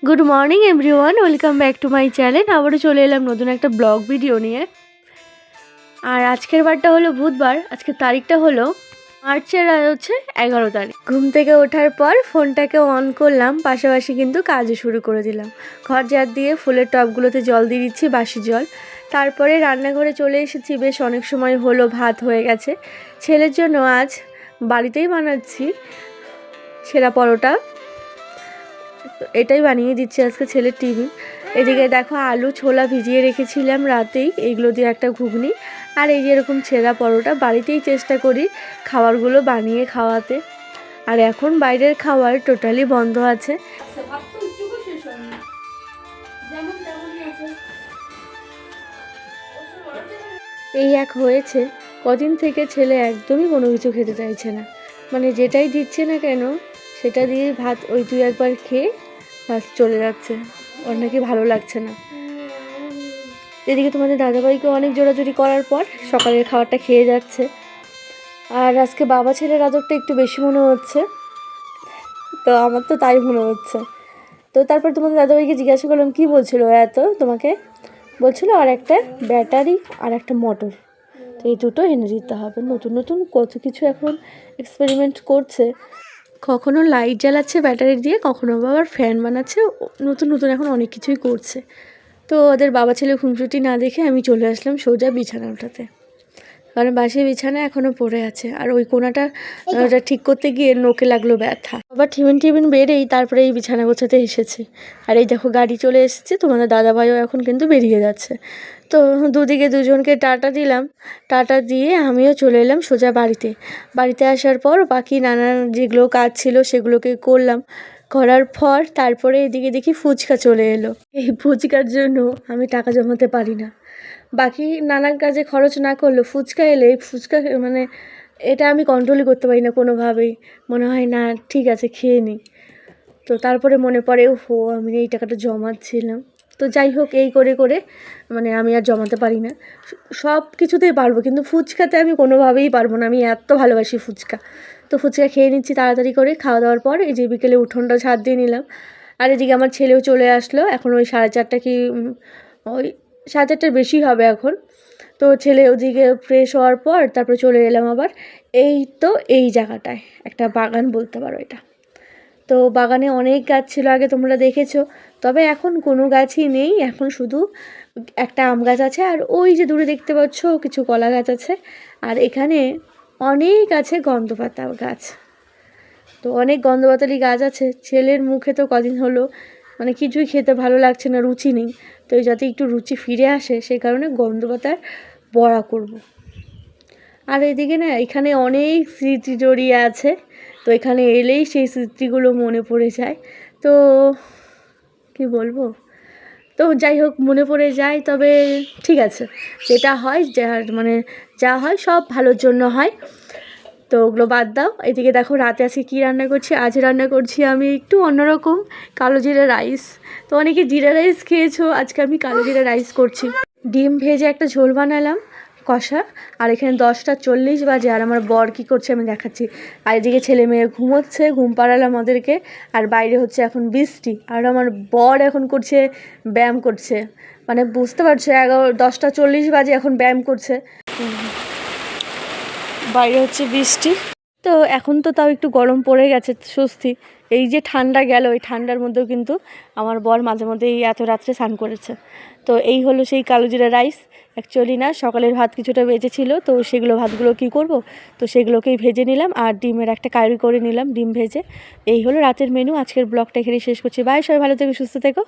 Good morning everyone, welcome back to my channel. আবারও চলে এলাম নতুন একটা ব্লগ ভিডিও নিয়ে। আর আজকের বারটা হলো বুধবার, আজকের তারিখটা হলো মার্চের 11 তারিখ। ঘুম থেকে ওঠার পর ফোনটাকে অন করলাম, পাশাপাশি কিন্তু কাজও শুরু করে দিলাম। ঘর ঝাড় দিয়ে ফুলের টবগুলোতে জল দিয়ে দিচ্ছি, বাসি জল। তারপরে রান্নাঘরে চলে এসেছি, বেশ অনেক সময় হলো, ভাত হয়ে গেছে। ছেলের জন্য আজ বাড়িতেই বানাচ্ছি ছেঁড়া পরোটা, তো এটাই বানিয়ে দিচ্ছি আজকে ছেলের টিফিন। এদিকে দেখো আলু ছোলা ভিজিয়ে রেখেছিলাম রাতেই, এইগুলো দিয়ে একটা ঘুগনি। আর এই যে এরকম ছেঁড়া পরোটা বাড়িতেই চেষ্টা করি খাবারগুলো বানিয়ে খাওয়াতে। আর এখন বাইরের খাবার টোটালি বন্ধ আছে। এই এক হয়েছে, কদিন থেকে ছেলে একদমই কোনো কিছু খেতে চাইছে না। মানে যেটাই দিচ্ছে না কেন সেটা দিয়ে ভাত ওই দুই একবার খেয়ে ভাত চলে যাচ্ছে, ওর নাকি ভালো লাগছে না। এদিকে তোমাদের দাদাভাইকে অনেক জোরাজুরি করার পর সকালের খাবারটা খেয়ে যাচ্ছে। আর আজকে বাবা ছেলের আদরটা একটু বেশি মনে হচ্ছে, তো আমার তো তাই মনে হচ্ছে। তো তারপর তোমাদের দাদাভাইকে জিজ্ঞাসা করলাম কী বলছিল এত তোমাকে, বলছিল আর একটা ব্যাটারি আর একটা মোটর, তো এই দুটো এনে দিতে হবে। নতুন নতুন কত কিছু এখন এক্সপেরিমেন্ট করছে, কখনো লাইট জ্বালাচ্ছে ব্যাটারি দিয়ে, কখনো আবার ফ্যান বানাচ্ছে, নতুন নতুন এখন অনেক কিছুই করছে। তো ওদের বাবা ছেলে খুনসুটি না দেখে আমি চলে আসলাম সোজা বিছানা ওঠাতে, কারণ বাসি বিছানা এখনও পড়ে আছে। আর ওই কোনাটা ওটা ঠিক করতে গিয়ে নোকে লাগলো ব্যথা। আবার টিফিন বেড়েই তারপরে এই বিছানা গোছাতে এসেছি। আর এই দেখো গাড়ি চলে এসেছে, তোমাদের দাদাভাইও এখন কিন্তু বেরিয়ে যাচ্ছে। তো দুদিকে দুজনকে টাটা দিলাম, টাটা দিয়ে আমিও চলে এলাম সোজা বাড়িতে আসার পর বাকি নানান যেগুলো কাজ ছিল সেগুলোকে করলাম। করার পর তারপরে এদিকে দেখি ফুচকা চলে এলো। এই ফুচকার জন্য আমি টাকা জমাতে পারি না, বাকি নানান কাজে খরচ না করলেও ফুচকা এলে ফুচকা মানে এটা আমি কন্ট্রোলই করতে পারি না কোনোভাবেই। মনে হয় না ঠিক আছে খেয়ে নিই, তো তারপরে মনে পড়ে আমি এই টাকাটা জমাচ্ছিলাম। তো যাই হোক, এই করে করে মানে আমি আর জমাতে পারি না। সব কিছুতেই পারবো কিন্তু ফুচকাতে আমি কোনোভাবেই পারবো না, আমি এত ভালোবাসি ফুচকা। তো ফুচকা খেয়ে নিচ্ছি তাড়াতাড়ি করে। খাওয়া দাওয়ার পর এই যে বিকেলে উঠোনটা ঝাড় দিয়ে নিলাম। আর এদিকে আমার ছেলেও চলে আসলো, এখন ওই 4:30 কি ওই 4:30 বেশি হবে এখন। তো ছেলে ওদিকে ফ্রেশ হওয়ার পর তারপরে চলে এলাম আবার এই জায়গাটায়, একটা বাগান বলতে পারো এটা। তো বাগানে অনেক গাছ ছিল আগে, তোমরা দেখেছো, তবে এখন কোনো গাছই নেই, এখন শুধু একটা আম গাছ আছে। আর ওই যে দূরে দেখতে পাচ্ছ কিছু কলা গাছ আছে। আর এখানে অনেক আছে গন্ধপাতা গাছ, তো অনেক গন্ধপাতালি গাছ আছে। ছেলের মুখে তো কদিন হলো মানে কিছুই খেতে ভালো লাগছে না, রুচি নেই। তো যাতে একটু রুচি ফিরে আসে সেই কারণে গন্ধপাতার বড়া করব। আর এদিকে না এখানে অনেক স্মৃতি জড়িয়ে আছে, তো এখানে এলেই সেই স্মৃতিগুলো মনে পড়ে যায়। তো কি বলবো, তো যাই হোক মনে পড়ে যায়। তবে ঠিক আছে, যেটা হয় যা হয় সব ভালোর জন্য হয়, তো ওগুলো বাদ দাও। এদিকে দেখো রাতে আজকে কী রান্না করছি। আজ রান্না করছি আমি একটু অন্যরকম কালো জিরা রাইস। তো অনেকে জিরা রাইস খেয়েছো, আজকে আমি কালো জিরা রাইস করছি। ডিম ভেজে একটা ঝোল বানালাম কষা। আর এখানে 10:40 বাজে, আর আমার বর কী করছে আমি দেখাচ্ছি। আর এদিকে ছেলে মেয়ে ঘুমোচ্ছে, ঘুম পাড়ালাম ওদেরকে। আর বাইরে হচ্ছে এখন বৃষ্টি, আর আমার বর এখন করছে ব্যায়াম করছে, মানে বুঝতে পারছো 10:40 বাজে এখন ব্যায়াম করছে। বাইরে হচ্ছে বৃষ্টি, তো এখন তো তাও একটু গরম পড়ে গেছে, স্বস্তি। এই যে ঠান্ডা গেল, এই ঠান্ডার মধ্যেও কিন্তু আমার বর মাঝে মধ্যে এই এত রাত্রে স্নান করেছে। তো এই হলো সেই কালো জিরা রাইস। অ্যাকচুয়ালি না, সকালের ভাত কিছুটা বেঁচেছিল, তো সেগুলো ভাতগুলো কি করব, তো সেগুলোকেই ভেজে নিলাম। আর ডিমের একটা কারি করে নিলাম ডিম ভেজে। এই হলো রাতের মেনু। আজকের ব্লগটা এখানেই শেষ করছি। বাই, সবাই ভালো থেকো, সুস্থ থেকো।